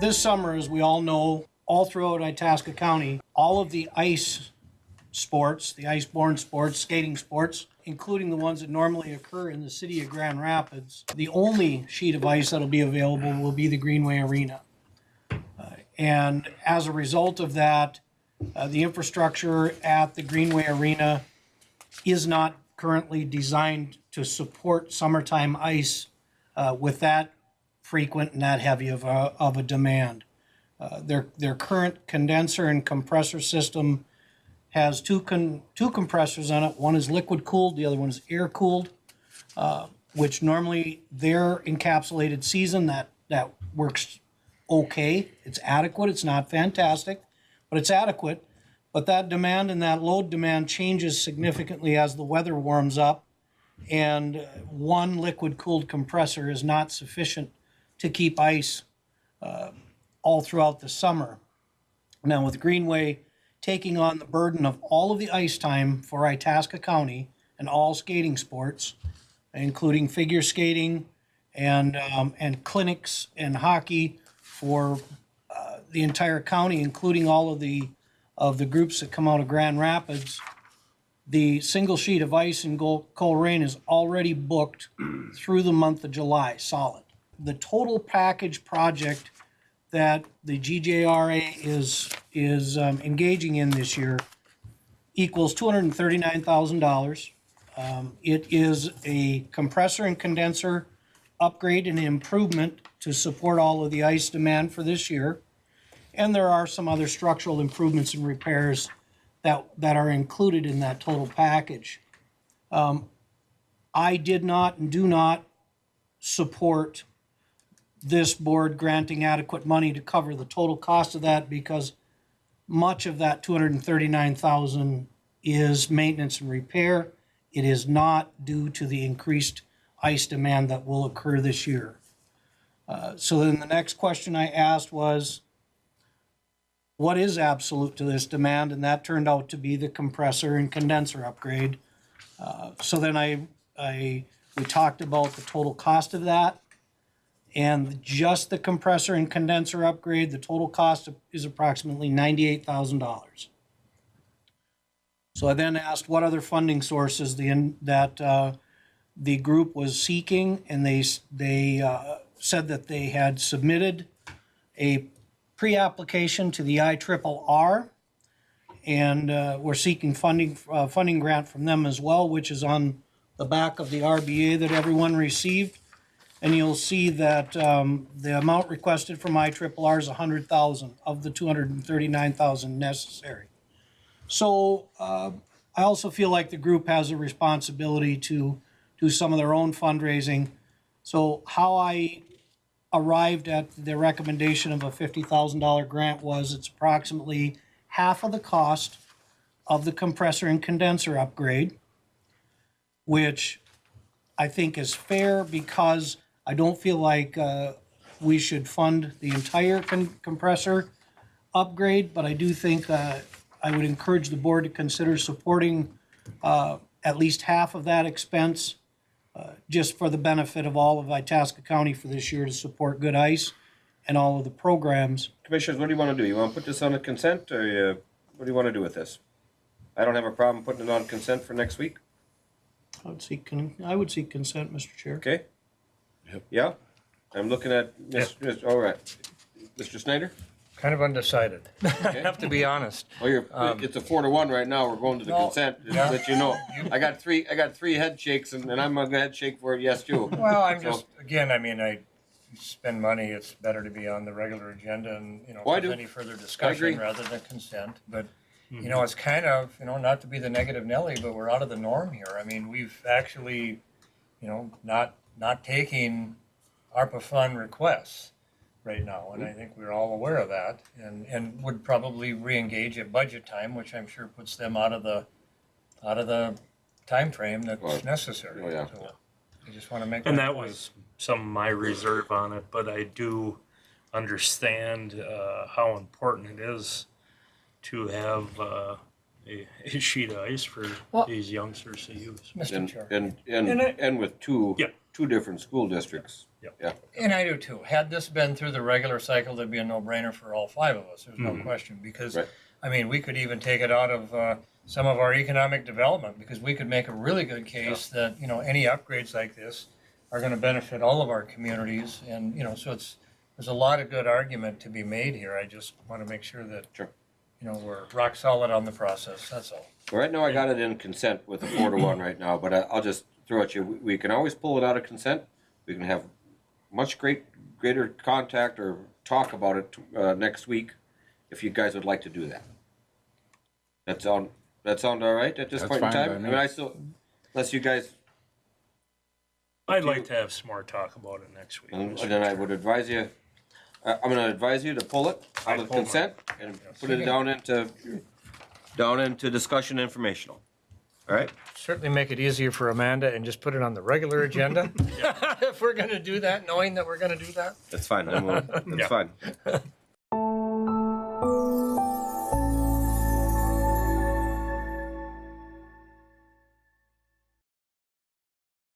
This summer, as we all know, all throughout Itasca County, all of the ice sports, the ice-borne sports, skating sports, including the ones that normally occur in the city of Grand Rapids, the only sheet of ice that'll be available will be the Greenway Arena. And as a result of that, the infrastructure at the Greenway Arena is not currently designed to support summertime ice with that frequent and that heavy of a demand. Their current condenser and compressor system has two compressors on it. One is liquid cooled, the other one is air cooled, which normally their encapsulated season that works okay. It's adequate. It's not fantastic, but it's adequate. But that demand and that load demand changes significantly as the weather warms up, and one liquid cooled compressor is not sufficient to keep ice all throughout the summer. Now with Greenway taking on the burden of all of the ice time for Itasca County and all skating sports, including figure skating and clinics and hockey for the entire county, including all of the groups that come out of Grand Rapids, the single sheet of ice in Coleraine is already booked through the month of July, solid. The total package project that the GJRA is engaging in this year equals $239,000. It is a compressor and condenser upgrade and improvement to support all of the ice demand for this year. And there are some other structural improvements and repairs that are included in that total package. I did not and do not support this board granting adequate money to cover the total cost of that, because much of that $239,000 is maintenance and repair. It is not due to the increased ice demand that will occur this year. So then the next question I asked was, what is absolute to this demand? And that turned out to be the compressor and condenser upgrade. So then we talked about the total cost of that, and just the compressor and condenser upgrade, the total cost is approximately $98,000. So I then asked what other funding sources that the group was seeking, and they said that they had submitted a pre-application to the IRRR, and we're seeking funding grant from them as well, which is on the back of the RBA that everyone received. And you'll see that the amount requested from IRRR is $100,000 of the $239,000 necessary. So I also feel like the group has a responsibility to do some of their own fundraising. So how I arrived at the recommendation of a $50,000 grant was it's approximately half of the cost of the compressor and condenser upgrade, which I think is fair because I don't feel like we should fund the entire compressor upgrade, but I do think I would encourage the board to consider supporting at least half of that expense just for the benefit of all of Itasca County for this year to support good ice and all of the programs. Commissioners, what do you want to do? You want to put this on a consent, or what do you want to do with this? I don't have a problem putting it on consent for next week. I would seek consent, Mr. Chair. Okay. Yep. Yeah. I'm looking at Mr. All right. Mr. Snyder? Kind of undecided. Okay. I have to be honest. Well, it's a 4-1 right now. We're going to the consent. Just to let you know. I got three head shakes, and I'm going to head shake for it. Yes, too. Well, I spend money. It's better to be on the regular agenda, and if there's any further discussion rather than consent. But it's kind of not to be the negative Nelly, but we're out of the norm here. I mean, we've actually, not taking ARPA fund requests right now, and I think we're all aware of that, and would probably re-engage at budget time, which I'm sure puts them out of the time frame that's necessary. Oh, yeah. So I just want to make and that that point. was some of my reserve on it, but I do understand how important it is to have a sheet of ice for these youngsters to use. Mr. Chair. And with two different school districts And I do too. Had this been through the regular cycle, there'd be a no-brainer for all 5 of us. There's no question. Because, Right. I mean, we could even take it out of some of our economic development because we could make a really good case that, you know, any upgrades like this are going to benefit all of our communities. And, you know, so there's a lot of good argument to be made here. I just want to make sure that, Sure. you know, we're rock solid on the process. That's all. Right now, I got it in consent with a 4-1 right now, but I'll just throw at you. We can always pull it out of consent. We can have much greater contact or talk about it next week if you guys would like to do that. That sound all right at this That's point in fine time? by I me. mean, I still, unless you guys, I'd like to have some more talk about it next week. and Mr. then I Chair. would advise you. I'm going to advise you to pull it out of pull mine. consent and put it down into discussion informational. All right. Certainly make it easier for Amanda and just put it on the regular agenda. If we're going to do that, knowing that we're going to do that. That's fine. That's Yeah. fine.